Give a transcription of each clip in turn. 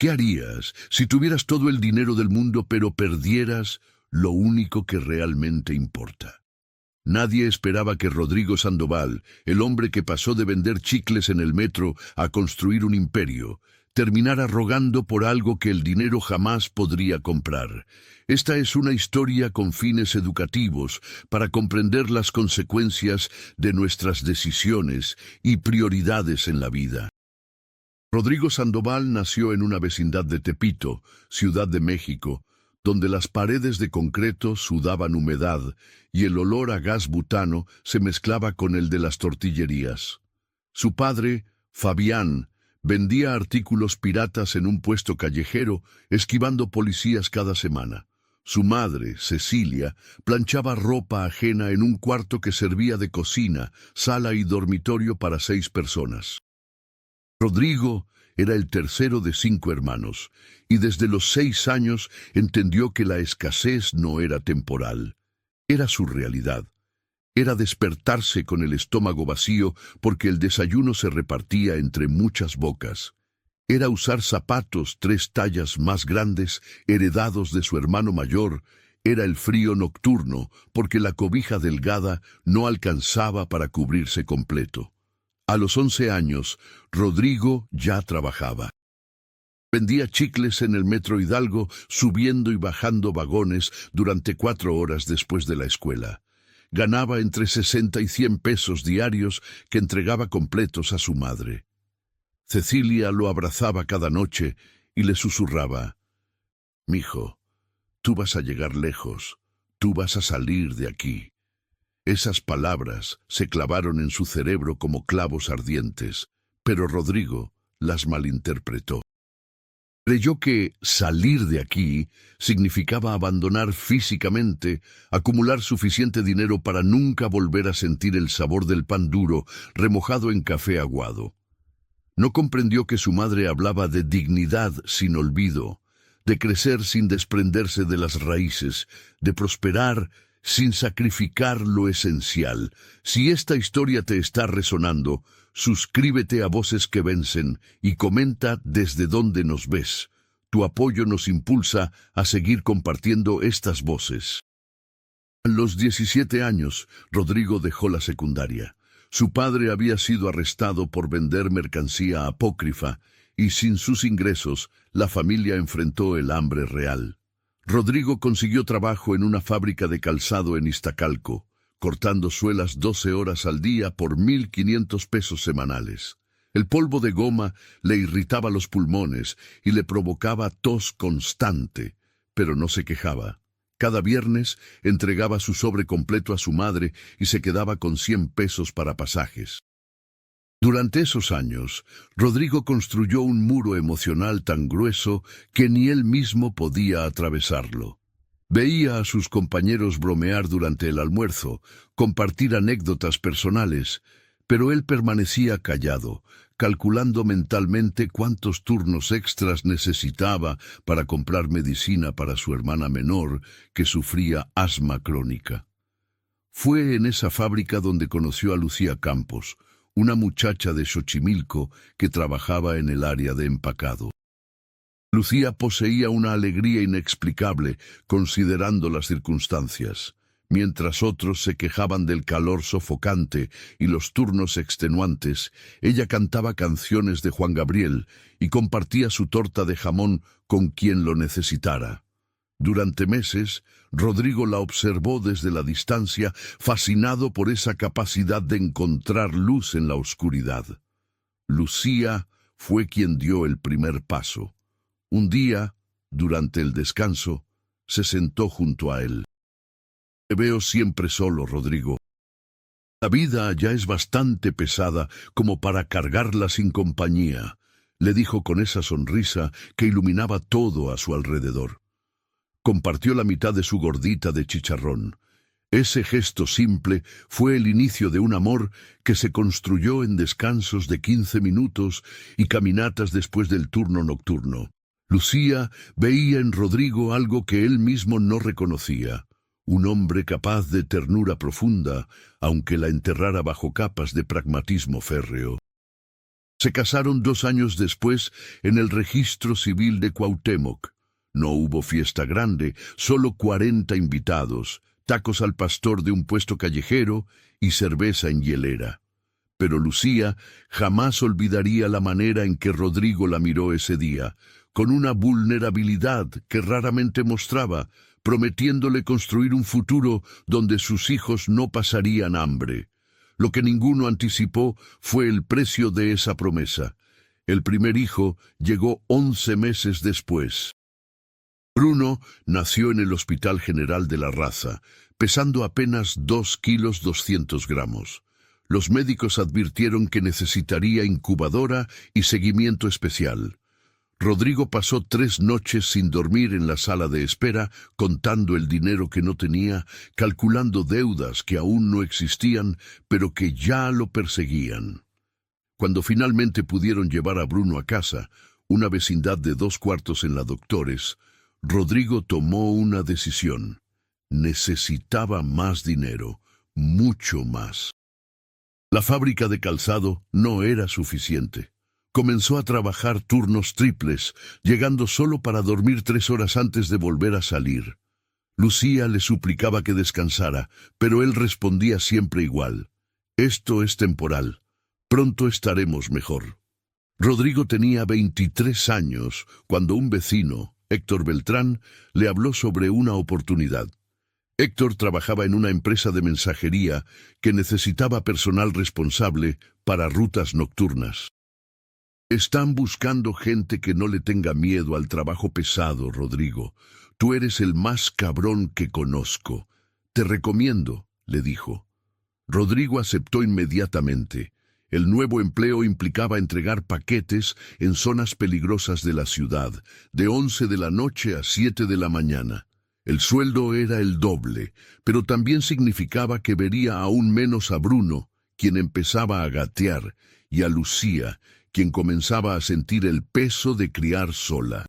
¿Qué harías si tuvieras todo el dinero del mundo pero perdieras lo único que realmente importa? Nadie esperaba que Rodrigo Sandoval, el hombre que pasó de vender chicles en el metro a construir un imperio, terminara rogando por algo que el dinero jamás podría comprar. Esta es una historia con fines educativos para comprender las consecuencias de nuestras decisiones y prioridades en la vida. Rodrigo Sandoval nació en una vecindad de Tepito, Ciudad de México, donde las paredes de concreto sudaban humedad y el olor a gas butano se mezclaba con el de las tortillerías. Su padre, Fabián, vendía artículos piratas en un puesto callejero, esquivando policías cada semana. Su madre, Cecilia, planchaba ropa ajena en un cuarto que servía de cocina, sala y dormitorio para 6 personas. Rodrigo era el tercero de 5 hermanos, y desde los 6 años entendió que la escasez no era temporal. Era su realidad. Era despertarse con el estómago vacío porque el desayuno se repartía entre muchas bocas. Era usar zapatos 3 tallas más grandes, heredados de su hermano mayor. Era el frío nocturno porque la cobija delgada no alcanzaba para cubrirse completo. A los 11 años, Rodrigo ya trabajaba. Vendía chicles en el Metro Hidalgo, subiendo y bajando vagones durante 4 horas después de la escuela. Ganaba entre 60 y 100 pesos diarios que entregaba completos a su madre. Cecilia lo abrazaba cada noche y le susurraba: «Mijo, tú vas a llegar lejos, tú vas a salir de aquí». Esas palabras se clavaron en su cerebro como clavos ardientes, pero Rodrigo las malinterpretó. Creyó que salir de aquí significaba abandonar físicamente, acumular suficiente dinero para nunca volver a sentir el sabor del pan duro remojado en café aguado. No comprendió que su madre hablaba de dignidad sin olvido, de crecer sin desprenderse de las raíces, de prosperar sin sacrificar lo esencial. Si esta historia te está resonando, suscríbete a Voces que Vencen y comenta desde dónde nos ves. Tu apoyo nos impulsa a seguir compartiendo estas voces. A los 17 años, Rodrigo dejó la secundaria. Su padre había sido arrestado por vender mercancía apócrifa y sin sus ingresos, la familia enfrentó el hambre real. Rodrigo consiguió trabajo en una fábrica de calzado en Iztacalco, cortando suelas 12 horas al día por 1,500 pesos semanales. El polvo de goma le irritaba los pulmones y le provocaba tos constante, pero no se quejaba. Cada viernes entregaba su sobre completo a su madre y se quedaba con 100 pesos para pasajes. Durante esos años, Rodrigo construyó un muro emocional tan grueso que ni él mismo podía atravesarlo. Veía a sus compañeros bromear durante el almuerzo, compartir anécdotas personales, pero él permanecía callado, calculando mentalmente cuántos turnos extras necesitaba para comprar medicina para su hermana menor, que sufría asma crónica. Fue en esa fábrica donde conoció a Lucía Campos, una muchacha de Xochimilco que trabajaba en el área de empacado. Lucía poseía una alegría inexplicable, considerando las circunstancias. Mientras otros se quejaban del calor sofocante y los turnos extenuantes, ella cantaba canciones de Juan Gabriel y compartía su torta de jamón con quien lo necesitara. Durante meses, Rodrigo la observó desde la distancia, fascinado por esa capacidad de encontrar luz en la oscuridad. Lucía fue quien dio el primer paso. Un día, durante el descanso, se sentó junto a él. «Te veo siempre solo, Rodrigo. La vida ya es bastante pesada como para cargarla sin compañía», le dijo con esa sonrisa que iluminaba todo a su alrededor. Compartió la mitad de su gordita de chicharrón. Ese gesto simple fue el inicio de un amor que se construyó en descansos de 15 minutos y caminatas después del turno nocturno. Lucía veía en Rodrigo algo que él mismo no reconocía: un hombre capaz de ternura profunda, aunque la enterrara bajo capas de pragmatismo férreo. Se casaron 2 años después en el registro civil de Cuauhtémoc. No hubo fiesta grande, solo 40 invitados, tacos al pastor de un puesto callejero y cerveza en hielera. Pero Lucía jamás olvidaría la manera en que Rodrigo la miró ese día, con una vulnerabilidad que raramente mostraba, prometiéndole construir un futuro donde sus hijos no pasarían hambre. Lo que ninguno anticipó fue el precio de esa promesa. El primer hijo llegó 11 meses después. Bruno nació en el Hospital General de la Raza, pesando apenas 2 kilos 200 gramos. Los médicos advirtieron que necesitaría incubadora y seguimiento especial. Rodrigo pasó 3 noches sin dormir en la sala de espera, contando el dinero que no tenía, calculando deudas que aún no existían, pero que ya lo perseguían. Cuando finalmente pudieron llevar a Bruno a casa, una vecindad de 2 cuartos en la Doctores, Rodrigo tomó una decisión. Necesitaba más dinero, mucho más. La fábrica de calzado no era suficiente. Comenzó a trabajar turnos triples, llegando solo para dormir 3 horas antes de volver a salir. Lucía le suplicaba que descansara, pero él respondía siempre igual. Esto es temporal. Pronto estaremos mejor. Rodrigo tenía 23 años cuando un vecino, Héctor Beltrán, le habló sobre una oportunidad. Héctor trabajaba en una empresa de mensajería que necesitaba personal responsable para rutas nocturnas. Están buscando gente que no le tenga miedo al trabajo pesado, Rodrigo. Tú eres el más cabrón que conozco. Te recomiendo, le dijo. Rodrigo aceptó inmediatamente. El nuevo empleo implicaba entregar paquetes en zonas peligrosas de la ciudad, de 11 de la noche a 7 de la mañana. El sueldo era el doble, pero también significaba que vería aún menos a Bruno, quien empezaba a gatear, y a Lucía, quien comenzaba a sentir el peso de criar sola.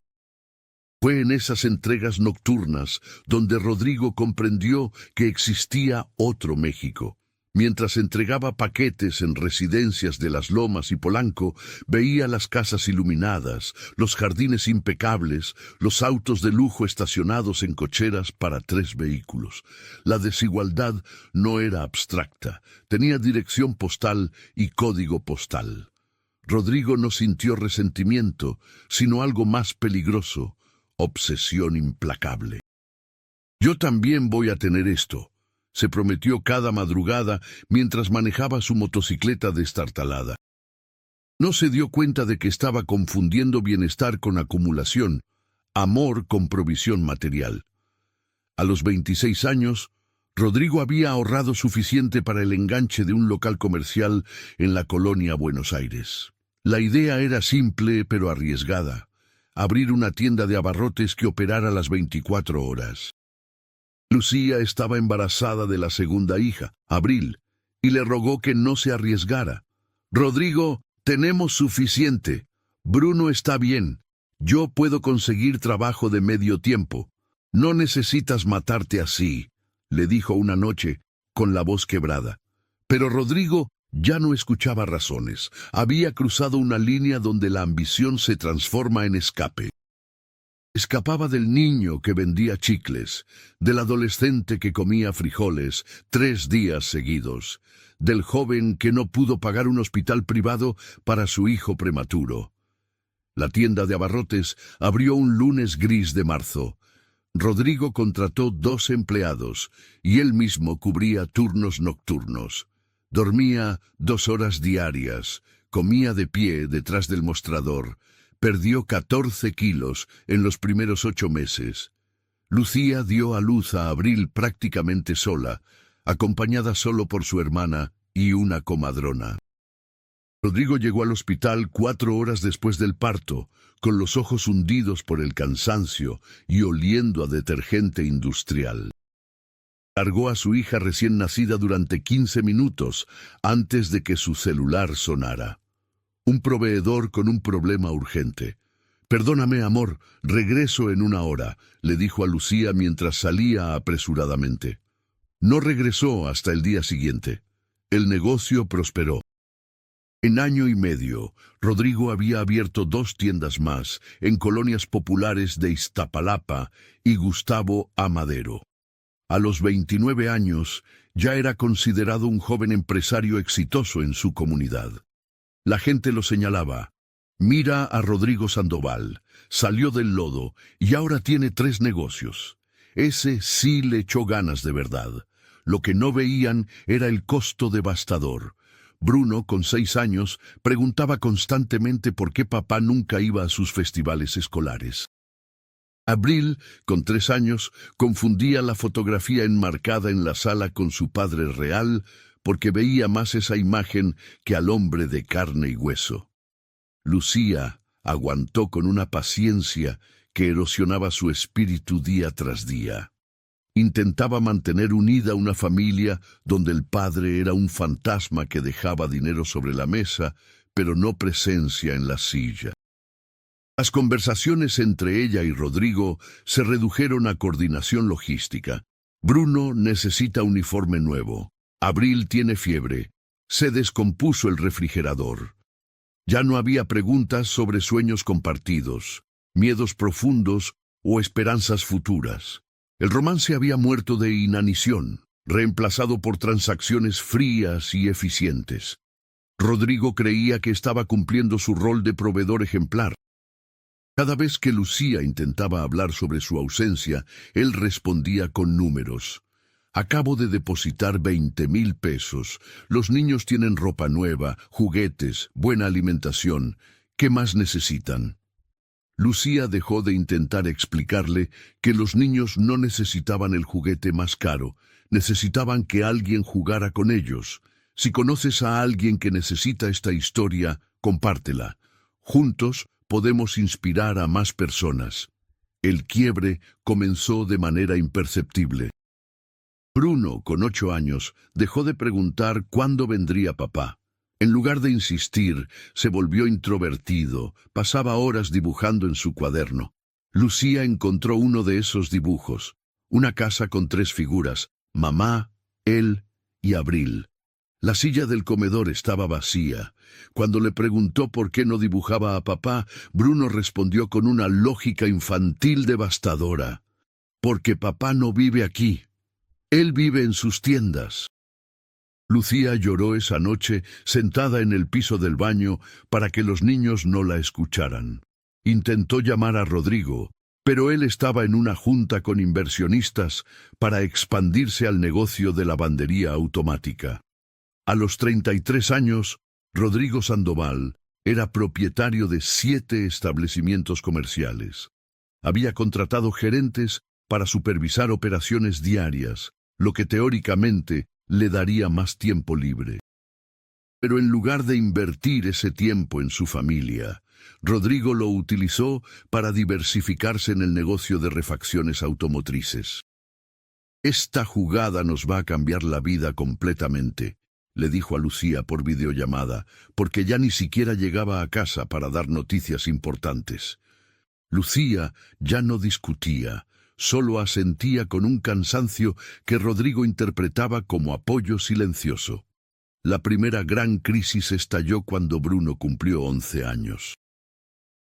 Fue en esas entregas nocturnas donde Rodrigo comprendió que existía otro México. Mientras entregaba paquetes en residencias de Las Lomas y Polanco, veía las casas iluminadas, los jardines impecables, los autos de lujo estacionados en cocheras para 3 vehículos. La desigualdad no era abstracta, tenía dirección postal y código postal. Rodrigo no sintió resentimiento, sino algo más peligroso, obsesión implacable. Yo también voy a tener esto, se prometió cada madrugada mientras manejaba su motocicleta destartalada. No se dio cuenta de que estaba confundiendo bienestar con acumulación, amor con provisión material. A los 26 años, Rodrigo había ahorrado suficiente para el enganche de un local comercial en la colonia Buenos Aires. La idea era simple pero arriesgada: abrir una tienda de abarrotes que operara las 24 horas. Lucía estaba embarazada de la segunda hija, Abril, y le rogó que no se arriesgara. «Rodrigo, tenemos suficiente. Bruno está bien. Yo puedo conseguir trabajo de medio tiempo. No necesitas matarte así», le dijo una noche, con la voz quebrada. Pero Rodrigo ya no escuchaba razones. Había cruzado una línea donde la ambición se transforma en escape. Escapaba del niño que vendía chicles, del adolescente que comía frijoles 3 días seguidos, del joven que no pudo pagar un hospital privado para su hijo prematuro. La tienda de abarrotes abrió un lunes gris de marzo. Rodrigo contrató 2 empleados y él mismo cubría turnos nocturnos. Dormía 2 horas diarias, comía de pie detrás del mostrador. Perdió 14 kilos en los primeros 8 meses. Lucía dio a luz a Abril prácticamente sola, acompañada solo por su hermana y una comadrona. Rodrigo llegó al hospital 4 horas después del parto, con los ojos hundidos por el cansancio y oliendo a detergente industrial. Cargó a su hija recién nacida durante 15 minutos antes de que su celular sonara. Un proveedor con un problema urgente. «Perdóname, amor, regreso en 1 hora», le dijo a Lucía mientras salía apresuradamente. No regresó hasta el día siguiente. El negocio prosperó. En año y medio, Rodrigo había abierto 2 tiendas más en colonias populares de Iztapalapa y Gustavo Amadero. A los 29 años, ya era considerado un joven empresario exitoso en su comunidad. La gente lo señalaba. Mira a Rodrigo Sandoval, salió del lodo y ahora tiene 3 negocios. Ese sí le echó ganas de verdad. Lo que no veían era el costo devastador. Bruno, con 6 años, preguntaba constantemente por qué papá nunca iba a sus festivales escolares. Abril, con 3 años, confundía la fotografía enmarcada en la sala con su padre real porque veía más esa imagen que al hombre de carne y hueso. Lucía aguantó con una paciencia que erosionaba su espíritu día tras día. Intentaba mantener unida una familia donde el padre era un fantasma que dejaba dinero sobre la mesa, pero no presencia en la silla. Las conversaciones entre ella y Rodrigo se redujeron a coordinación logística. Bruno necesita uniforme nuevo. Abril tiene fiebre. Se descompuso el refrigerador. Ya no había preguntas sobre sueños compartidos, miedos profundos o esperanzas futuras. El romance había muerto de inanición, reemplazado por transacciones frías y eficientes. Rodrigo creía que estaba cumpliendo su rol de proveedor ejemplar. Cada vez que Lucía intentaba hablar sobre su ausencia, él respondía con números. Acabo de depositar 20,000 pesos. Los niños tienen ropa nueva, juguetes, buena alimentación. ¿Qué más necesitan? Lucía dejó de intentar explicarle que los niños no necesitaban el juguete más caro, necesitaban que alguien jugara con ellos. Si conoces a alguien que necesita esta historia, compártela. Juntos podemos inspirar a más personas. El quiebre comenzó de manera imperceptible. Bruno, con 8 años, dejó de preguntar cuándo vendría papá. En lugar de insistir, se volvió introvertido, pasaba horas dibujando en su cuaderno. Lucía encontró uno de esos dibujos, una casa con 3 figuras, mamá, él y Abril. La silla del comedor estaba vacía. Cuando le preguntó por qué no dibujaba a papá, Bruno respondió con una lógica infantil devastadora. Porque papá no vive aquí. Él vive en sus tiendas. Lucía lloró esa noche sentada en el piso del baño para que los niños no la escucharan. Intentó llamar a Rodrigo, pero él estaba en una junta con inversionistas para expandirse al negocio de lavandería automática. A los 33 años, Rodrigo Sandoval era propietario de 7 establecimientos comerciales. Había contratado gerentes para supervisar operaciones diarias, lo que teóricamente le daría más tiempo libre. Pero en lugar de invertir ese tiempo en su familia, Rodrigo lo utilizó para diversificarse en el negocio de refacciones automotrices. Esta jugada nos va a cambiar la vida completamente, le dijo a Lucía por videollamada, porque ya ni siquiera llegaba a casa para dar noticias importantes. Lucía ya no discutía, solo asentía con un cansancio que Rodrigo interpretaba como apoyo silencioso. La primera gran crisis estalló cuando Bruno cumplió 11 años.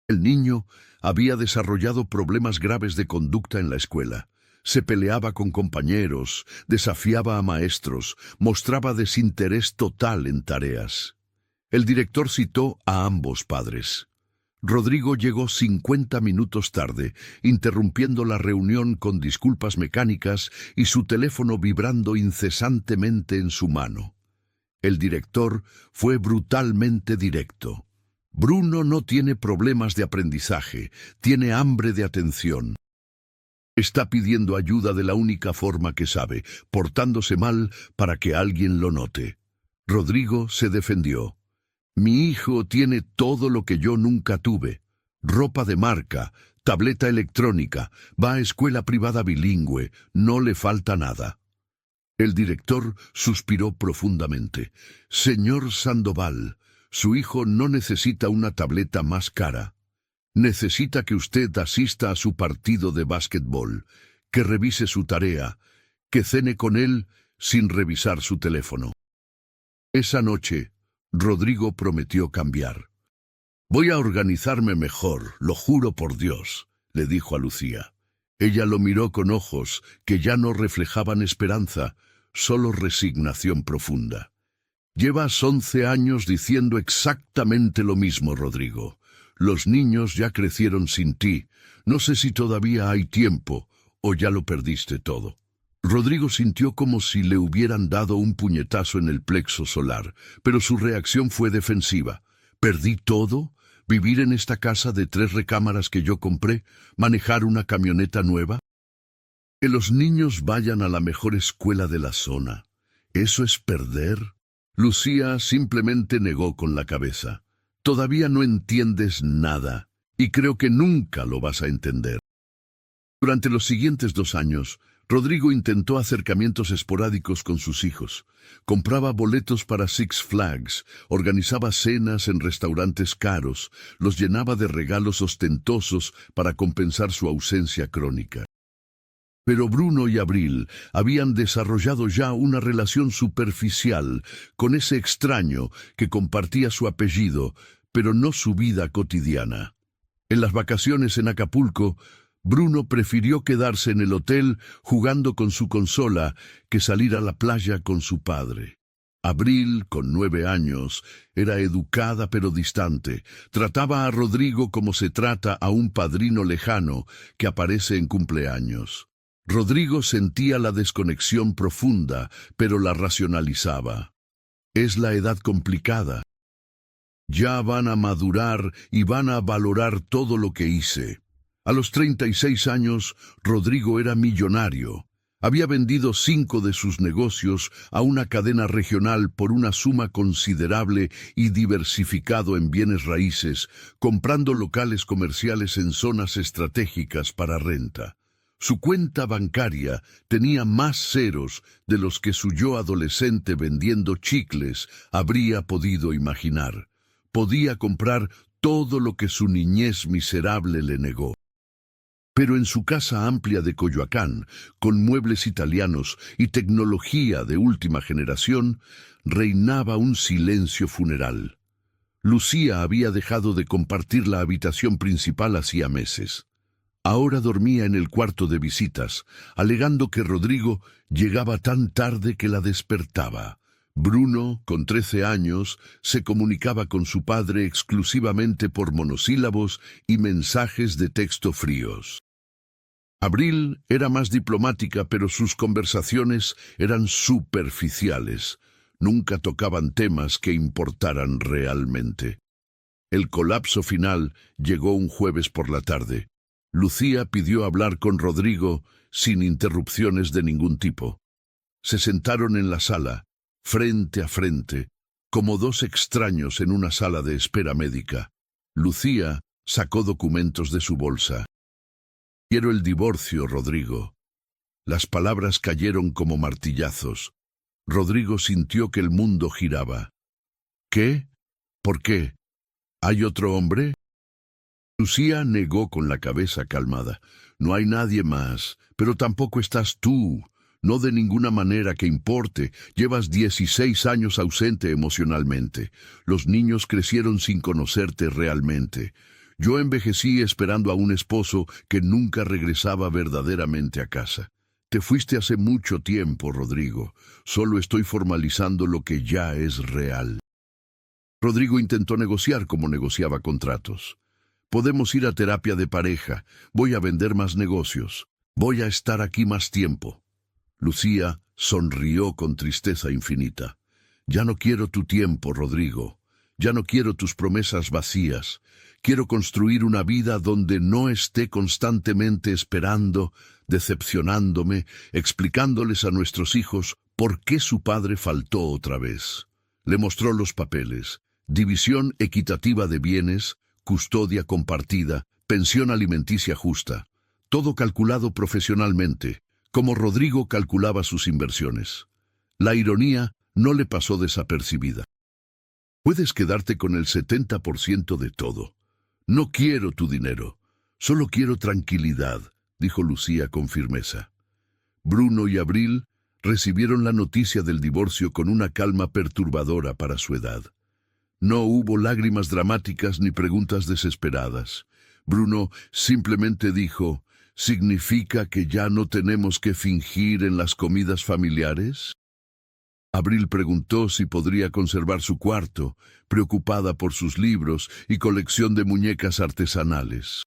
El niño había desarrollado problemas graves de conducta en la escuela. Se peleaba con compañeros, desafiaba a maestros, mostraba desinterés total en tareas. El director citó a ambos padres. Rodrigo llegó 50 minutos tarde, interrumpiendo la reunión con disculpas mecánicas y su teléfono vibrando incesantemente en su mano. El director fue brutalmente directo. Bruno no tiene problemas de aprendizaje, tiene hambre de atención. Está pidiendo ayuda de la única forma que sabe, portándose mal para que alguien lo note. Rodrigo se defendió. Mi hijo tiene todo lo que yo nunca tuve. Ropa de marca, tableta electrónica, va a escuela privada bilingüe, no le falta nada. El director suspiró profundamente. Señor Sandoval, su hijo no necesita una tableta más cara. Necesita que usted asista a su partido de básquetbol, que revise su tarea, que cene con él sin revisar su teléfono. Esa noche, Rodrigo prometió cambiar. «Voy a organizarme mejor, lo juro por Dios», le dijo a Lucía. Ella lo miró con ojos que ya no reflejaban esperanza, solo resignación profunda. «Llevas 11 años diciendo exactamente lo mismo, Rodrigo. Los niños ya crecieron sin ti. No sé si todavía hay tiempo o ya lo perdiste todo». Rodrigo sintió como si le hubieran dado un puñetazo en el plexo solar, pero su reacción fue defensiva. «¿Perdí todo? ¿Vivir en esta casa de 3 recámaras que yo compré? ¿Manejar una camioneta nueva? Que los niños vayan a la mejor escuela de la zona. ¿Eso es perder?». Lucía simplemente negó con la cabeza. «Todavía no entiendes nada, y creo que nunca lo vas a entender». Durante los siguientes 2 años, Rodrigo intentó acercamientos esporádicos con sus hijos. Compraba boletos para Six Flags, organizaba cenas en restaurantes caros, los llenaba de regalos ostentosos para compensar su ausencia crónica. Pero Bruno y Abril habían desarrollado ya una relación superficial con ese extraño que compartía su apellido, pero no su vida cotidiana. En las vacaciones en Acapulco, Bruno prefirió quedarse en el hotel jugando con su consola que salir a la playa con su padre. Abril, con 9 años, era educada pero distante. Trataba a Rodrigo como se trata a un padrino lejano que aparece en cumpleaños. Rodrigo sentía la desconexión profunda, pero la racionalizaba. «Es la edad complicada. Ya van a madurar y van a valorar todo lo que hice». A los 36 años, Rodrigo era millonario. Había vendido 5 de sus negocios a una cadena regional por una suma considerable y diversificado en bienes raíces, comprando locales comerciales en zonas estratégicas para renta. Su cuenta bancaria tenía más ceros de los que su yo adolescente vendiendo chicles habría podido imaginar. Podía comprar todo lo que su niñez miserable le negó. Pero en su casa amplia de Coyoacán, con muebles italianos y tecnología de última generación, reinaba un silencio funeral. Lucía había dejado de compartir la habitación principal hacía meses. Ahora dormía en el cuarto de visitas, alegando que Rodrigo llegaba tan tarde que la despertaba. Bruno, con 13 años, se comunicaba con su padre exclusivamente por monosílabos y mensajes de texto fríos. Abril era más diplomática, pero sus conversaciones eran superficiales. Nunca tocaban temas que importaran realmente. El colapso final llegó un jueves por la tarde. Lucía pidió hablar con Rodrigo sin interrupciones de ningún tipo. Se sentaron en la sala, frente a frente, como 2 extraños en una sala de espera médica. Lucía sacó documentos de su bolsa. «Quiero el divorcio, Rodrigo». Las palabras cayeron como martillazos. Rodrigo sintió que el mundo giraba. «¿Qué? ¿Por qué? ¿Hay otro hombre?». Lucía negó con la cabeza calmada. «No hay nadie más, pero tampoco estás tú. No de ninguna manera que importe. Llevas 16 años ausente emocionalmente. Los niños crecieron sin conocerte realmente. Yo envejecí esperando a un esposo que nunca regresaba verdaderamente a casa. Te fuiste hace mucho tiempo, Rodrigo. Solo estoy formalizando lo que ya es real». Rodrigo intentó negociar como negociaba contratos. «Podemos ir a terapia de pareja. Voy a vender más negocios. Voy a estar aquí más tiempo». Lucía sonrió con tristeza infinita. «Ya no quiero tu tiempo, Rodrigo. Ya no quiero tus promesas vacías. Quiero construir una vida donde no esté constantemente esperando, decepcionándome, explicándoles a nuestros hijos por qué su padre faltó otra vez». Le mostró los papeles: división equitativa de bienes, custodia compartida, pensión alimenticia justa. Todo calculado profesionalmente, como Rodrigo calculaba sus inversiones. La ironía no le pasó desapercibida. «Puedes quedarte con el 70% de todo. No quiero tu dinero, solo quiero tranquilidad», dijo Lucía con firmeza. Bruno y Abril recibieron la noticia del divorcio con una calma perturbadora para su edad. No hubo lágrimas dramáticas ni preguntas desesperadas. Bruno simplemente dijo, ¿significa que ya no tenemos que fingir en las comidas familiares? Abril preguntó si podría conservar su cuarto, preocupada por sus libros y colección de muñecas artesanales.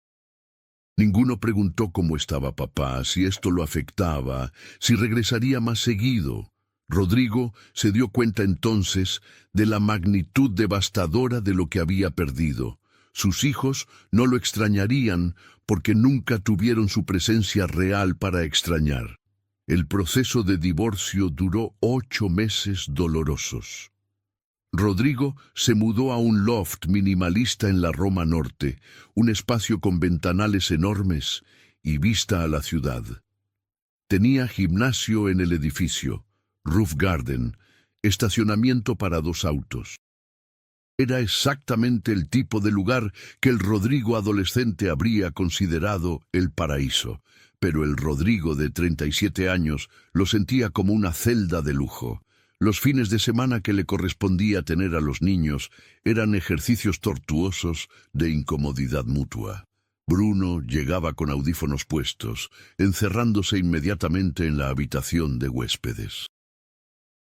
Ninguno preguntó cómo estaba papá, si esto lo afectaba, si regresaría más seguido. Rodrigo se dio cuenta entonces de la magnitud devastadora de lo que había perdido. Sus hijos no lo extrañarían porque nunca tuvieron su presencia real para extrañar. El proceso de divorcio duró 8 meses dolorosos. Rodrigo se mudó a un loft minimalista en la Roma Norte, un espacio con ventanales enormes y vista a la ciudad. Tenía gimnasio en el edificio, roof garden, estacionamiento para 2 autos. Era exactamente el tipo de lugar que el Rodrigo adolescente habría considerado el paraíso, pero el Rodrigo de 37 años lo sentía como una celda de lujo. Los fines de semana que le correspondía tener a los niños eran ejercicios tortuosos de incomodidad mutua. Bruno llegaba con audífonos puestos, encerrándose inmediatamente en la habitación de huéspedes.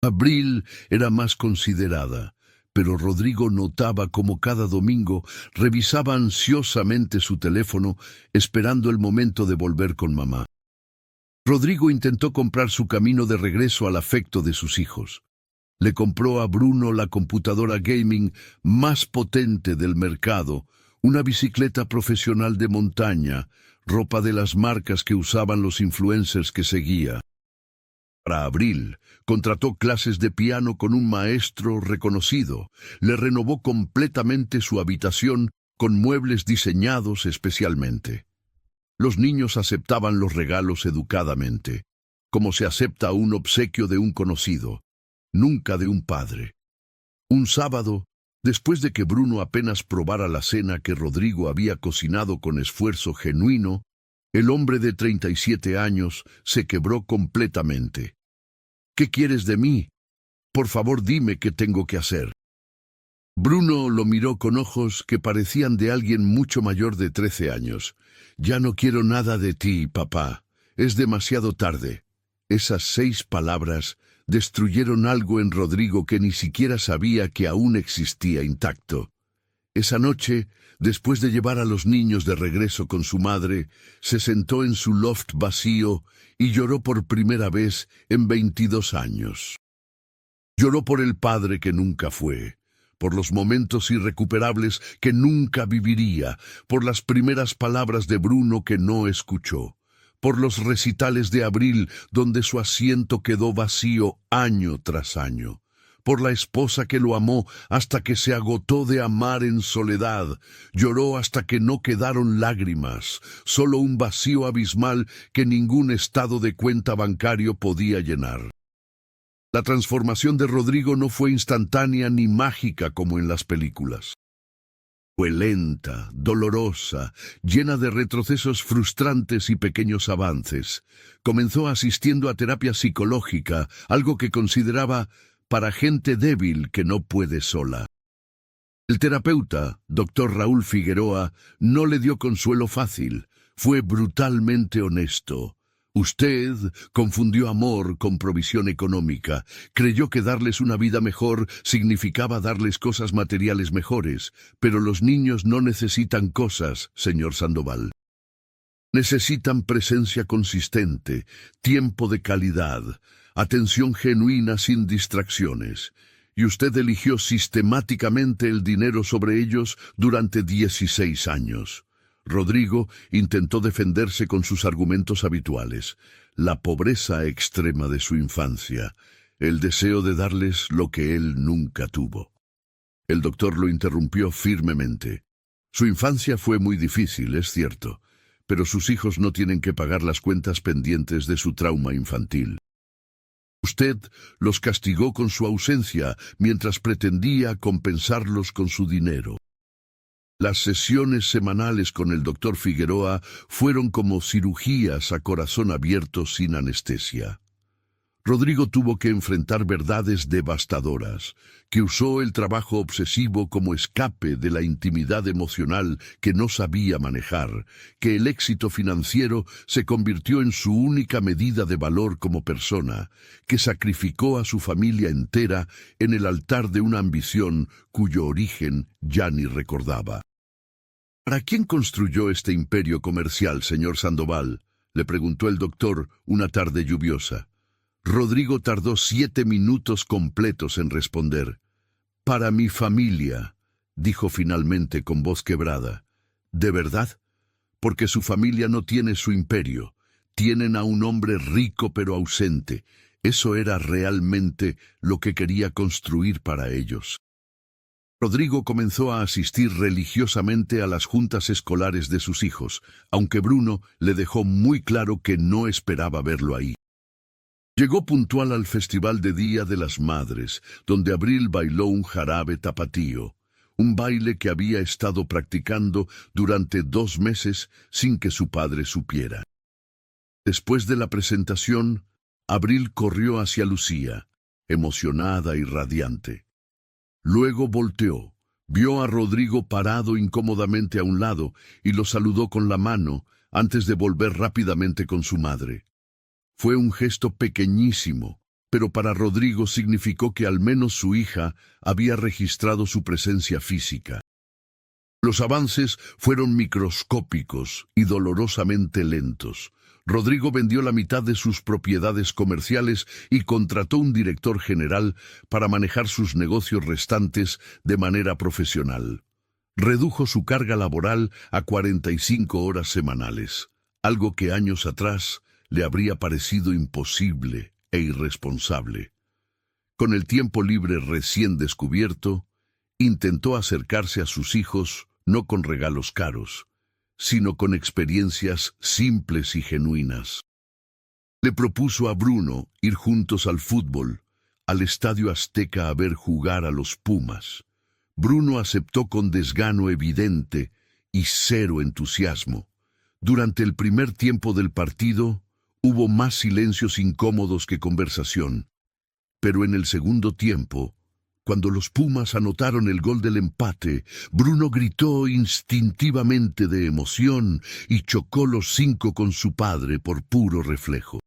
Abril era más considerada, pero Rodrigo notaba cómo cada domingo revisaba ansiosamente su teléfono, esperando el momento de volver con mamá. Rodrigo intentó comprar su camino de regreso al afecto de sus hijos. Le compró a Bruno la computadora gaming más potente del mercado, una bicicleta profesional de montaña, ropa de las marcas que usaban los influencers que seguía. Para Abril, contrató clases de piano con un maestro reconocido. Le renovó completamente su habitación con muebles diseñados especialmente. Los niños aceptaban los regalos educadamente, como se acepta un obsequio de un conocido, nunca de un padre. Un sábado, después de que Bruno apenas probara la cena que Rodrigo había cocinado con esfuerzo genuino, el hombre de 37 años se quebró completamente. ¿Qué quieres de mí? Por favor, dime qué tengo que hacer. Bruno lo miró con ojos que parecían de alguien mucho mayor de 13 años. Ya no quiero nada de ti, papá. Es demasiado tarde. Esas 6 palabras destruyeron algo en Rodrigo que ni siquiera sabía que aún existía intacto. Esa noche, después de llevar a los niños de regreso con su madre, se sentó en su loft vacío y lloró por primera vez en 22 años. Lloró por el padre que nunca fue, por los momentos irrecuperables que nunca viviría, por las primeras palabras de Bruno que no escuchó, por los recitales de Abril donde su asiento quedó vacío año tras año, por la esposa que lo amó hasta que se agotó de amar en soledad. Lloró hasta que no quedaron lágrimas, solo un vacío abismal que ningún estado de cuenta bancario podía llenar. La transformación de Rodrigo no fue instantánea ni mágica como en las películas. Fue lenta, dolorosa, llena de retrocesos frustrantes y pequeños avances. Comenzó asistiendo a terapia psicológica, algo que consideraba para gente débil que no puede sola. El terapeuta, Dr. Raúl Figueroa, no le dio consuelo fácil. Fue brutalmente honesto. Usted confundió amor con provisión económica. Creyó que darles una vida mejor significaba darles cosas materiales mejores, pero los niños no necesitan cosas, señor Sandoval. Necesitan presencia consistente, tiempo de calidad, atención genuina sin distracciones. Y usted eligió sistemáticamente el dinero sobre ellos durante 16 años. Rodrigo intentó defenderse con sus argumentos habituales: la pobreza extrema de su infancia, el deseo de darles lo que él nunca tuvo. El doctor lo interrumpió firmemente. Su infancia fue muy difícil, es cierto, pero sus hijos no tienen que pagar las cuentas pendientes de su trauma infantil. Usted los castigó con su ausencia mientras pretendía compensarlos con su dinero. Las sesiones semanales con el doctor Figueroa fueron como cirugías a corazón abierto sin anestesia. Rodrigo tuvo que enfrentar verdades devastadoras, que usó el trabajo obsesivo como escape de la intimidad emocional que no sabía manejar, que el éxito financiero se convirtió en su única medida de valor como persona, que sacrificó a su familia entera en el altar de una ambición cuyo origen ya ni recordaba. ¿Para quién construyó este imperio comercial, señor Sandoval?, le preguntó el doctor una tarde lluviosa. Rodrigo tardó 7 minutos completos en responder. «Para mi familia», dijo finalmente con voz quebrada. «¿De verdad? Porque su familia no tiene su imperio. Tienen a un hombre rico pero ausente. Eso era realmente lo que quería construir para ellos». Rodrigo comenzó a asistir religiosamente a las juntas escolares de sus hijos, aunque Bruno le dejó muy claro que no esperaba verlo ahí. Llegó puntual al Festival de Día de las Madres, donde Abril bailó un jarabe tapatío, un baile que había estado practicando durante 2 meses sin que su padre supiera. Después de la presentación, Abril corrió hacia Lucía, emocionada y radiante. Luego volteó, vio a Rodrigo parado incómodamente a un lado y lo saludó con la mano antes de volver rápidamente con su madre. Fue un gesto pequeñísimo, pero para Rodrigo significó que al menos su hija había registrado su presencia física. Los avances fueron microscópicos y dolorosamente lentos. Rodrigo vendió la mitad de sus propiedades comerciales y contrató un director general para manejar sus negocios restantes de manera profesional. Redujo su carga laboral a 45 horas semanales, algo que años atrás le habría parecido imposible e irresponsable. Con el tiempo libre recién descubierto, intentó acercarse a sus hijos no con regalos caros, sino con experiencias simples y genuinas. Le propuso a Bruno ir juntos al fútbol, al Estadio Azteca a ver jugar a los Pumas. Bruno aceptó con desgano evidente y cero entusiasmo. Durante el primer tiempo del partido, hubo más silencios incómodos que conversación. Pero en el segundo tiempo, cuando los Pumas anotaron el gol del empate, Bruno gritó instintivamente de emoción y chocó los 5 con su padre por puro reflejo.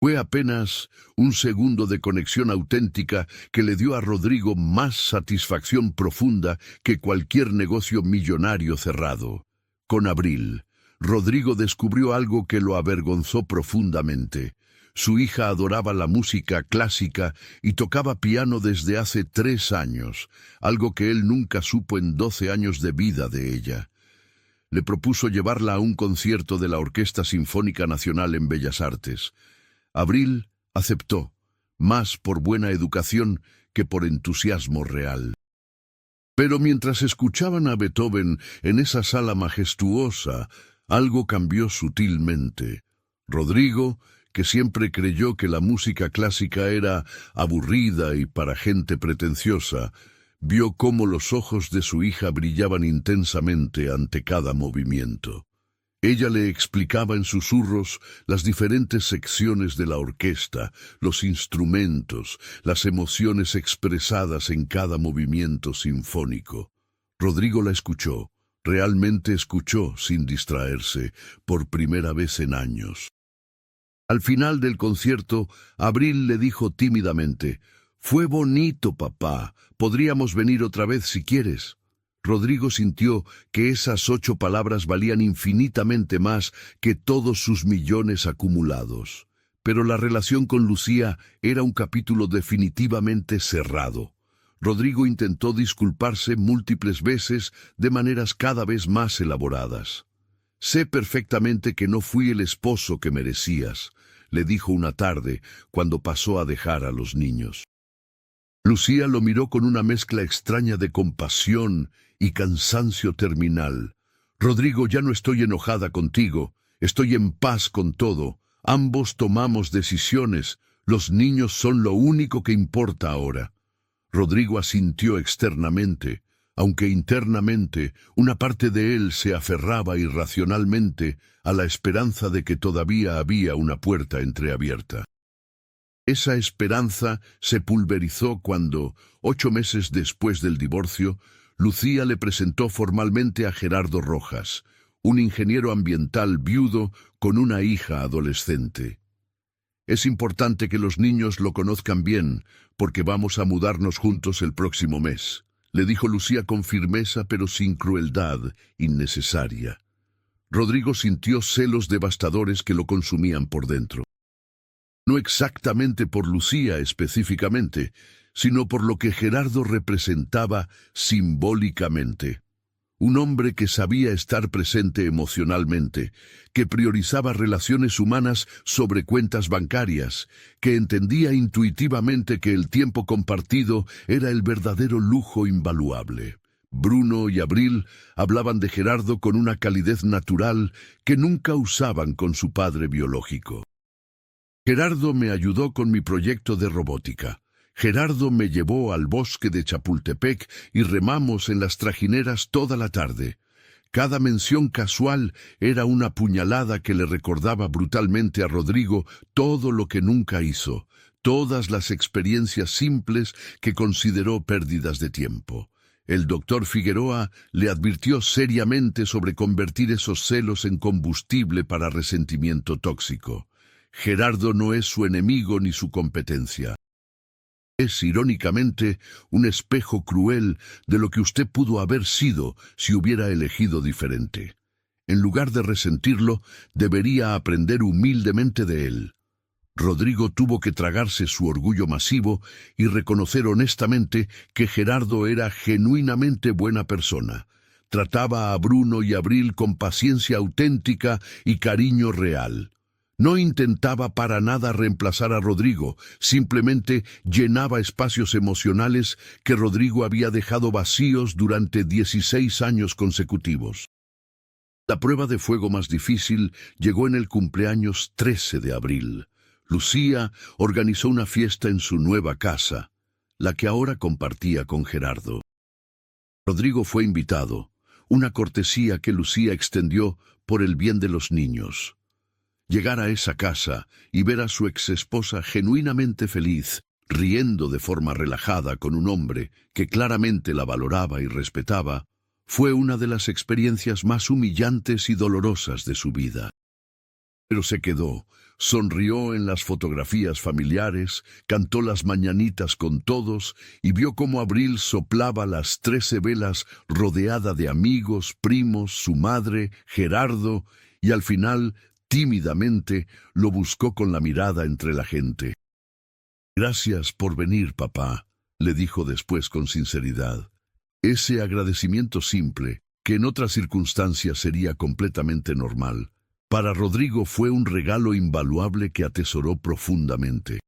Fue apenas un segundo de conexión auténtica que le dio a Rodrigo más satisfacción profunda que cualquier negocio millonario cerrado. Con Abril, Rodrigo descubrió algo que lo avergonzó profundamente. Su hija adoraba la música clásica y tocaba piano desde hace 3 años, algo que él nunca supo en 12 años de vida de ella. Le propuso llevarla a un concierto de la Orquesta Sinfónica Nacional en Bellas Artes. Abril aceptó, más por buena educación que por entusiasmo real. Pero mientras escuchaban a Beethoven en esa sala majestuosa, algo cambió sutilmente. Rodrigo, que siempre creyó que la música clásica era aburrida y para gente pretenciosa, vio cómo los ojos de su hija brillaban intensamente ante cada movimiento. Ella le explicaba en susurros las diferentes secciones de la orquesta, los instrumentos, las emociones expresadas en cada movimiento sinfónico. Rodrigo la escuchó, realmente escuchó sin distraerse, por primera vez en años. Al final del concierto, Abril le dijo tímidamente: «Fue bonito, papá. Podríamos venir otra vez si quieres». Rodrigo sintió que esas 8 palabras valían infinitamente más que todos sus millones acumulados. Pero la relación con Lucía era un capítulo definitivamente cerrado. Rodrigo intentó disculparse múltiples veces de maneras cada vez más elaboradas. «Sé perfectamente que no fui el esposo que merecías», le dijo una tarde cuando pasó a dejar a los niños. Lucía lo miró con una mezcla extraña de compasión y cansancio terminal. «Rodrigo, ya no estoy enojada contigo, estoy en paz con todo. Ambos tomamos decisiones, los niños son lo único que importa ahora». Rodrigo asintió externamente, aunque internamente una parte de él se aferraba irracionalmente a la esperanza de que todavía había una puerta entreabierta. Esa esperanza se pulverizó cuando, 8 meses después del divorcio, Lucía le presentó formalmente a Gerardo Rojas, un ingeniero ambiental viudo con una hija adolescente. Es importante que los niños lo conozcan bien, porque vamos a mudarnos juntos el próximo mes, le dijo Lucía con firmeza pero sin crueldad innecesaria. Rodrigo sintió celos devastadores que lo consumían por dentro. No exactamente por Lucía específicamente, sino por lo que Gerardo representaba simbólicamente. Un hombre que sabía estar presente emocionalmente, que priorizaba relaciones humanas sobre cuentas bancarias, que entendía intuitivamente que el tiempo compartido era el verdadero lujo invaluable. Bruno y Abril hablaban de Gerardo con una calidez natural que nunca usaban con su padre biológico. Gerardo me ayudó con mi proyecto de robótica. Gerardo me llevó al bosque de Chapultepec y remamos en las trajineras toda la tarde. Cada mención casual era una puñalada que le recordaba brutalmente a Rodrigo todo lo que nunca hizo, todas las experiencias simples que consideró pérdidas de tiempo. El doctor Figueroa le advirtió seriamente sobre convertir esos celos en combustible para resentimiento tóxico. Gerardo no es su enemigo ni su competencia. Es, irónicamente, un espejo cruel de lo que usted pudo haber sido si hubiera elegido diferente. En lugar de resentirlo, debería aprender humildemente de él. Rodrigo tuvo que tragarse su orgullo masivo y reconocer honestamente que Gerardo era genuinamente buena persona. Trataba a Bruno y Abril con paciencia auténtica y cariño real. No intentaba para nada reemplazar a Rodrigo, simplemente llenaba espacios emocionales que Rodrigo había dejado vacíos durante 16 años consecutivos. La prueba de fuego más difícil llegó en el cumpleaños 13 de abril. Lucía organizó una fiesta en su nueva casa, la que ahora compartía con Gerardo. Rodrigo fue invitado, una cortesía que Lucía extendió por el bien de los niños. Llegar a esa casa y ver a su exesposa genuinamente feliz, riendo de forma relajada con un hombre que claramente la valoraba y respetaba, fue una de las experiencias más humillantes y dolorosas de su vida. Pero se quedó, sonrió en las fotografías familiares, cantó las mañanitas con todos y vio cómo Abril soplaba las 13 velas rodeada de amigos, primos, su madre, Gerardo, y al final, tímidamente, lo buscó con la mirada entre la gente. «Gracias por venir, papá», le dijo después con sinceridad. Ese agradecimiento simple, que en otras circunstancias sería completamente normal, para Rodrigo fue un regalo invaluable que atesoró profundamente.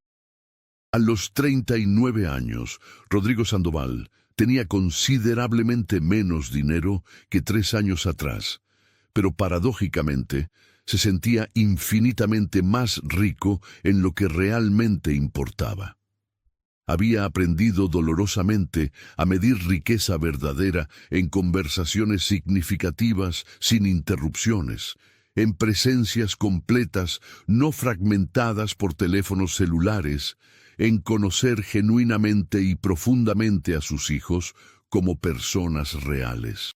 A los 39 años, Rodrigo Sandoval tenía considerablemente menos dinero que 3 años atrás, pero paradójicamente se sentía infinitamente más rico en lo que realmente importaba. Había aprendido dolorosamente a medir riqueza verdadera en conversaciones significativas sin interrupciones, en presencias completas, no fragmentadas por teléfonos celulares, en conocer genuinamente y profundamente a sus hijos como personas reales.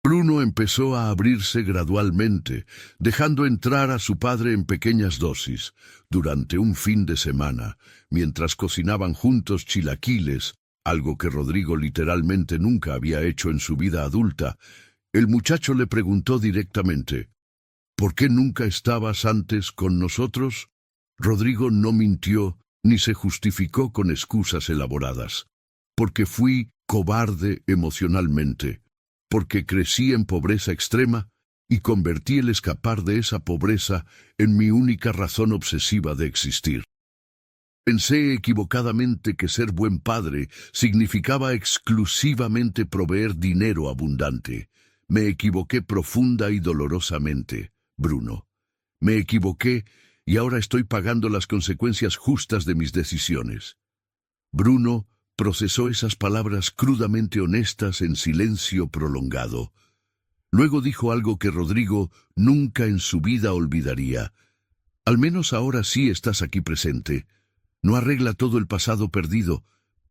Bruno empezó a abrirse gradualmente, dejando entrar a su padre en pequeñas dosis, durante un fin de semana, mientras cocinaban juntos chilaquiles, algo que Rodrigo literalmente nunca había hecho en su vida adulta. El muchacho le preguntó directamente, «¿Por qué nunca estabas antes con nosotros?» Rodrigo no mintió ni se justificó con excusas elaboradas. «Porque fui cobarde emocionalmente, porque crecí en pobreza extrema y convertí el escapar de esa pobreza en mi única razón obsesiva de existir. Pensé equivocadamente que ser buen padre significaba exclusivamente proveer dinero abundante. Me equivoqué profunda y dolorosamente, Bruno. Me equivoqué y ahora estoy pagando las consecuencias justas de mis decisiones». Bruno procesó esas palabras crudamente honestas en silencio prolongado. Luego dijo algo que Rodrigo nunca en su vida olvidaría. «Al menos ahora sí estás aquí presente. No arregla todo el pasado perdido,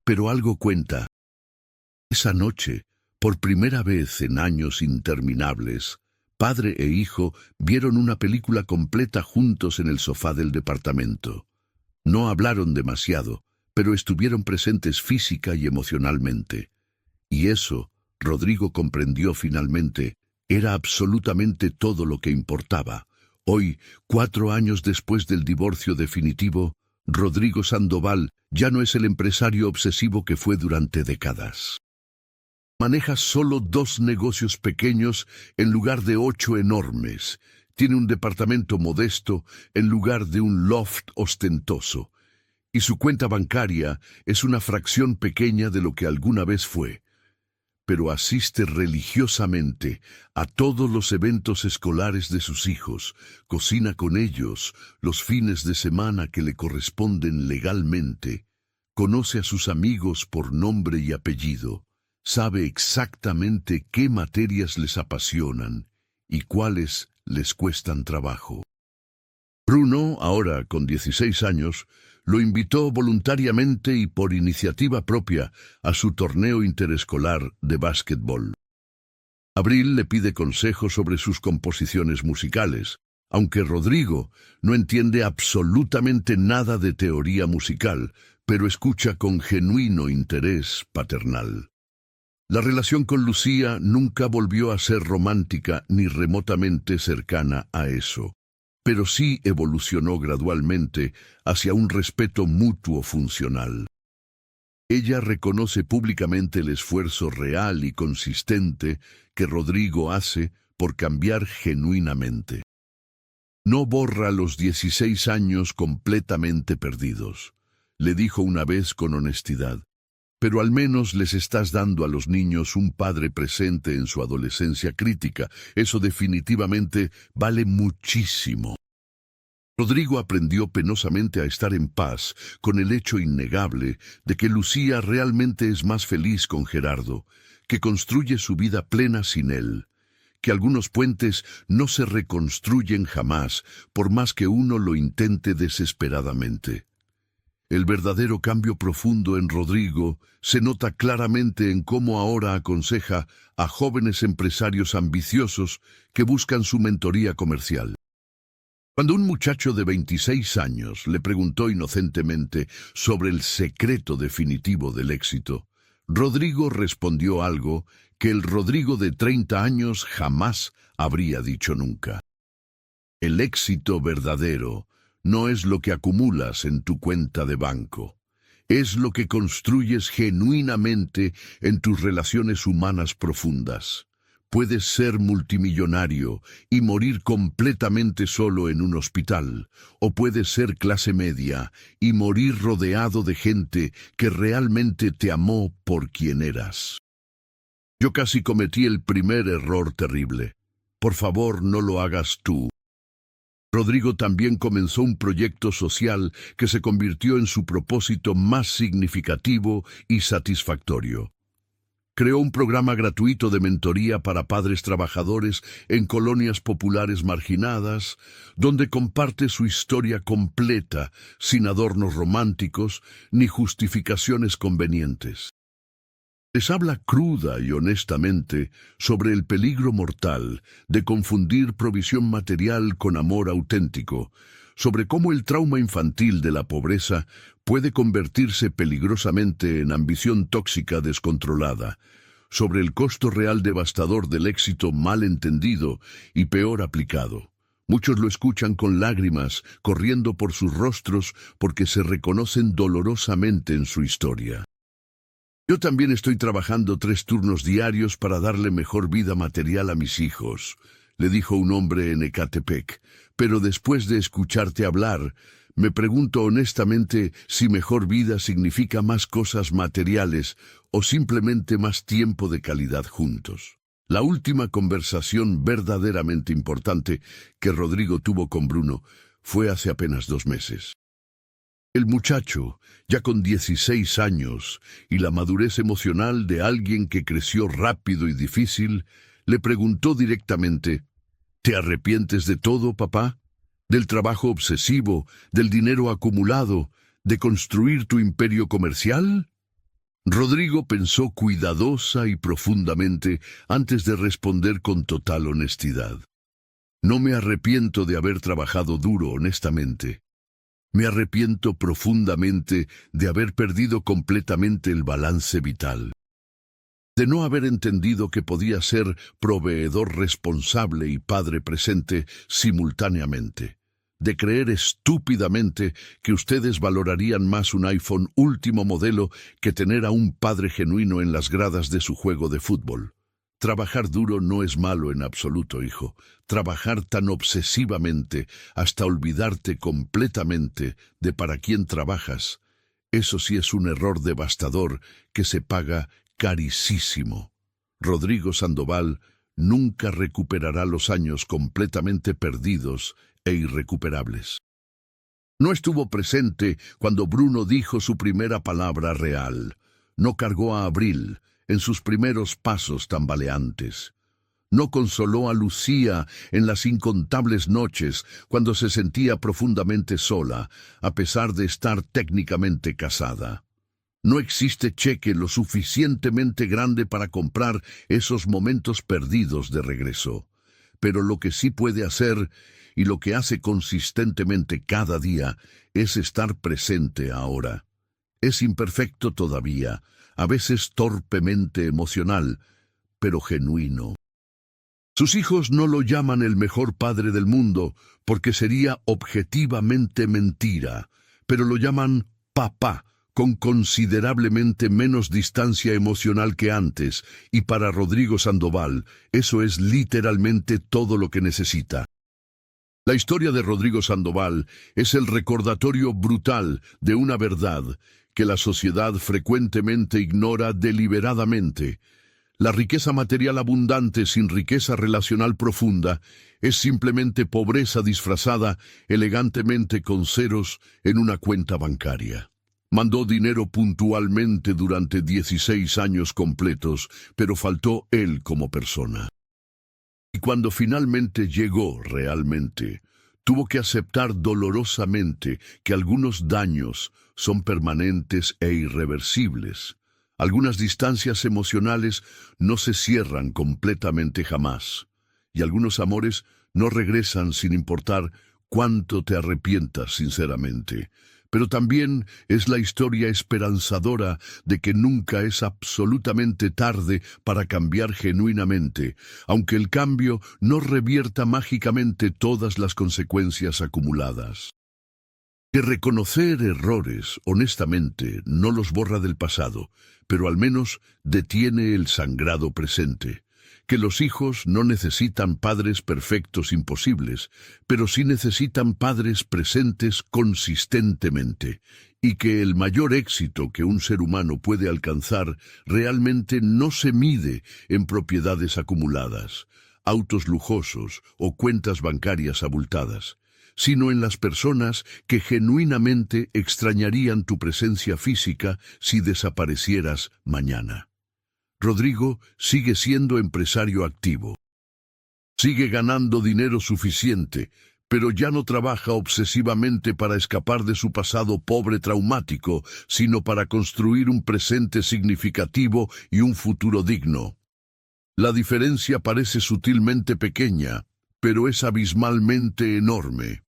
pero algo cuenta. Esa noche, por primera vez en años interminables, padre e hijo vieron una película completa juntos en el sofá del departamento. No hablaron demasiado, pero estuvieron presentes física y emocionalmente. Y eso, Rodrigo comprendió finalmente, era absolutamente todo lo que importaba. Hoy, 4 años después del divorcio definitivo, Rodrigo Sandoval ya no es el empresario obsesivo que fue durante décadas. Maneja solo 2 negocios pequeños en lugar de 8 enormes. Tiene un departamento modesto en lugar de un loft ostentoso. Y su cuenta bancaria es una fracción pequeña de lo que alguna vez fue. Pero asiste religiosamente a todos los eventos escolares de sus hijos, cocina con ellos los fines de semana que le corresponden legalmente, conoce a sus amigos por nombre y apellido, sabe exactamente qué materias les apasionan y cuáles les cuestan trabajo. Bruno, ahora con 16 años, lo invitó voluntariamente y por iniciativa propia a su torneo interescolar de básquetbol. Abril le pide consejos sobre sus composiciones musicales, aunque Rodrigo no entiende absolutamente nada de teoría musical, pero escucha con genuino interés paternal. La relación con Lucía nunca volvió a ser romántica ni remotamente cercana a eso, pero sí evolucionó gradualmente hacia un respeto mutuo funcional. Ella reconoce públicamente el esfuerzo real y consistente que Rodrigo hace por cambiar genuinamente. No borra los 16 años completamente perdidos, le dijo una vez con honestidad, pero al menos les estás dando a los niños un padre presente en su adolescencia crítica. Eso definitivamente vale muchísimo. Rodrigo aprendió penosamente a estar en paz con el hecho innegable de que Lucía realmente es más feliz con Gerardo, que construye su vida plena sin él, que algunos puentes no se reconstruyen jamás, por más que uno lo intente desesperadamente. El verdadero cambio profundo en Rodrigo se nota claramente en cómo ahora aconseja a jóvenes empresarios ambiciosos que buscan su mentoría comercial. Cuando un muchacho de 26 años le preguntó inocentemente sobre el secreto definitivo del éxito, Rodrigo respondió algo que el Rodrigo de 30 años jamás habría dicho nunca. El éxito verdadero no es lo que acumulas en tu cuenta de banco, es lo que construyes genuinamente en tus relaciones humanas profundas. Puedes ser multimillonario y morir completamente solo en un hospital, o puedes ser clase media y morir rodeado de gente que realmente te amó por quien eras. Yo casi cometí el primer error terrible. Por favor, no lo hagas tú. Rodrigo también comenzó un proyecto social que se convirtió en su propósito más significativo y satisfactorio. Creó un programa gratuito de mentoría para padres trabajadores en colonias populares marginadas, donde comparte su historia completa, sin adornos románticos ni justificaciones convenientes. Les habla cruda y honestamente sobre el peligro mortal de confundir provisión material con amor auténtico, sobre cómo el trauma infantil de la pobreza puede convertirse peligrosamente en ambición tóxica descontrolada, sobre el costo real devastador del éxito mal entendido y peor aplicado. Muchos lo escuchan con lágrimas corriendo por sus rostros porque se reconocen dolorosamente en su historia. Yo también estoy trabajando 3 turnos diarios para darle mejor vida material a mis hijos, le dijo un hombre en Ecatepec, pero después de escucharte hablar, me pregunto honestamente si mejor vida significa más cosas materiales o simplemente más tiempo de calidad juntos. La última conversación verdaderamente importante que Rodrigo tuvo con Bruno fue hace apenas 2 meses. El muchacho, ya con 16 años y la madurez emocional de alguien que creció rápido y difícil, le preguntó directamente, ¿te arrepientes de todo, papá? ¿Del trabajo obsesivo, del dinero acumulado, ¿De construir tu imperio comercial? Rodrigo pensó cuidadosa y profundamente antes de responder con total honestidad. No me arrepiento de haber trabajado duro honestamente. Me arrepiento profundamente de haber perdido completamente el balance vital. De no haber entendido que podía ser proveedor responsable y padre presente simultáneamente. De creer estúpidamente que ustedes valorarían más un iPhone último modelo que tener a un padre genuino en las gradas de su juego de fútbol. Trabajar duro no es malo en absoluto, hijo. Trabajar tan obsesivamente hasta olvidarte completamente de para quién trabajas, eso sí es un error devastador que se paga carísimo. Rodrigo Sandoval nunca recuperará los años completamente perdidos e irrecuperables. No estuvo presente cuando Bruno dijo su primera palabra real. No cargó a Abril en sus primeros pasos tambaleantes. No consoló a Lucía en las incontables noches cuando se sentía profundamente sola, a pesar de estar técnicamente casada. No existe cheque lo suficientemente grande para comprar esos momentos perdidos de regreso. Pero lo que sí puede hacer, y lo que hace consistentemente cada día, es estar presente ahora. Es imperfecto todavía, a veces torpemente emocional, pero genuino. Sus hijos no lo llaman el mejor padre del mundo, porque sería objetivamente mentira, pero lo llaman papá, con considerablemente menos distancia emocional que antes, y para Rodrigo Sandoval, eso es literalmente todo lo que necesita. La historia de Rodrigo Sandoval es el recordatorio brutal de una verdad que la sociedad frecuentemente ignora deliberadamente. La riqueza material abundante sin riqueza relacional profunda es simplemente pobreza disfrazada elegantemente con ceros en una cuenta bancaria. Mandó dinero puntualmente durante 16 años completos, pero faltó él como persona. Y cuando finalmente llegó realmente, tuvo que aceptar dolorosamente que algunos daños son permanentes e irreversibles. Algunas distancias emocionales no se cierran completamente jamás, y algunos amores no regresan sin importar cuánto te arrepientas sinceramente. Pero también es la historia esperanzadora de que nunca es absolutamente tarde para cambiar genuinamente, aunque el cambio no revierta mágicamente todas las consecuencias acumuladas. Que reconocer errores, honestamente, no los borra del pasado, pero al menos detiene el sangrado presente. Que los hijos no necesitan padres perfectos imposibles, pero sí necesitan padres presentes consistentemente, y que el mayor éxito que un ser humano puede alcanzar realmente no se mide en propiedades acumuladas, autos lujosos o cuentas bancarias abultadas, sino en las personas que genuinamente extrañarían tu presencia física si desaparecieras mañana. Rodrigo sigue siendo empresario activo. Sigue ganando dinero suficiente, pero ya no trabaja obsesivamente para escapar de su pasado pobre traumático, sino para construir un presente significativo y un futuro digno. La diferencia parece sutilmente pequeña, pero es abismalmente enorme.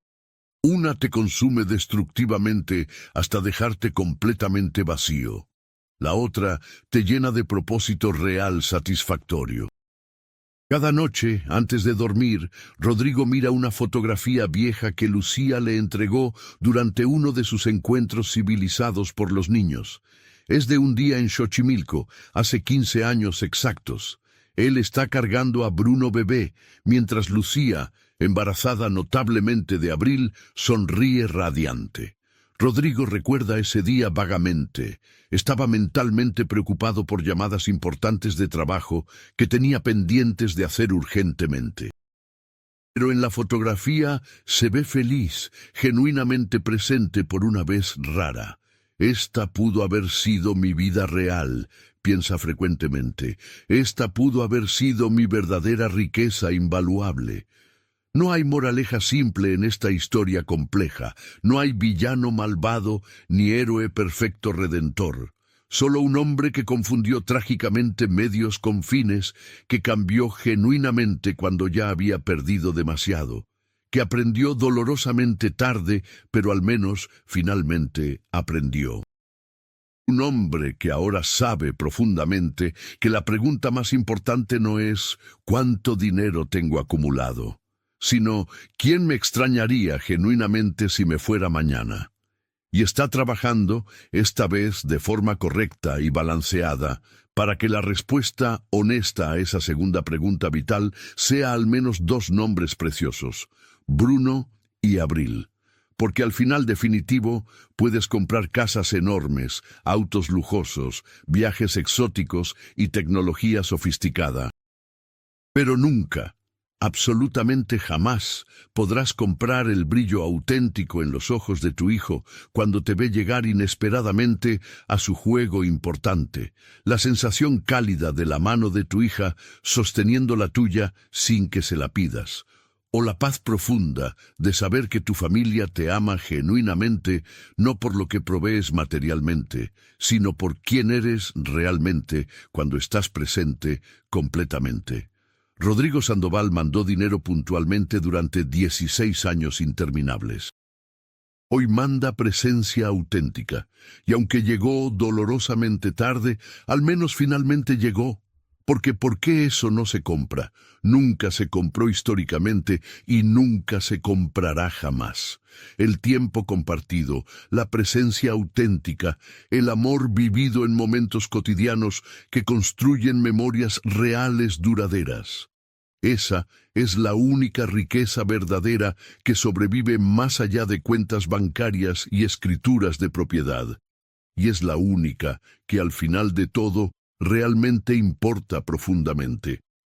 Una te consume destructivamente hasta dejarte completamente vacío. La otra te llena de propósito real satisfactorio. Cada noche, antes de dormir, Rodrigo mira una fotografía vieja que Lucía le entregó durante uno de sus encuentros civilizados por los niños. Es de un día en Xochimilco, hace 15 años exactos. Él está cargando a Bruno bebé, mientras Lucía, embarazada notablemente de Abril, sonríe radiante. Rodrigo recuerda ese día vagamente. Estaba mentalmente preocupado por llamadas importantes de trabajo que tenía pendientes de hacer urgentemente. Pero en la fotografía se ve feliz, genuinamente presente por una vez rara. Esta pudo haber sido mi vida real, piensa frecuentemente. Esta pudo haber sido mi verdadera riqueza invaluable. No hay moraleja simple en esta historia compleja, no hay villano malvado ni héroe perfecto redentor. Solo un hombre que confundió trágicamente medios con fines, que cambió genuinamente cuando ya había perdido demasiado, que aprendió dolorosamente tarde, pero al menos finalmente aprendió. Un hombre que ahora sabe profundamente que la pregunta más importante no es ¿cuánto dinero tengo acumulado?, sino ¿quién me extrañaría genuinamente si me fuera mañana? Y está trabajando, esta vez de forma correcta y balanceada, para que la respuesta honesta a esa segunda pregunta vital sea al menos dos nombres preciosos, Bruno y Abril. Porque al final definitivo puedes comprar casas enormes, autos lujosos, viajes exóticos y tecnología sofisticada. Pero nunca, absolutamente jamás, podrás comprar el brillo auténtico en los ojos de tu hijo cuando te ve llegar inesperadamente a su juego importante, la sensación cálida de la mano de tu hija sosteniendo la tuya sin que se la pidas, o la paz profunda de saber que tu familia te ama genuinamente, no por lo que provees materialmente, sino por quién eres realmente cuando estás presente completamente. Rodrigo Sandoval mandó dinero puntualmente durante 16 años interminables. Hoy manda presencia auténtica, y aunque llegó dolorosamente tarde, al menos finalmente llegó. Porque ¿por qué eso no se compra? Nunca se compró históricamente y nunca se comprará jamás. El tiempo compartido, la presencia auténtica, el amor vivido en momentos cotidianos que construyen memorias reales duraderas. Esa es la única riqueza verdadera que sobrevive más allá de cuentas bancarias y escrituras de propiedad. Y es la única que al final de todo realmente importa profundamente.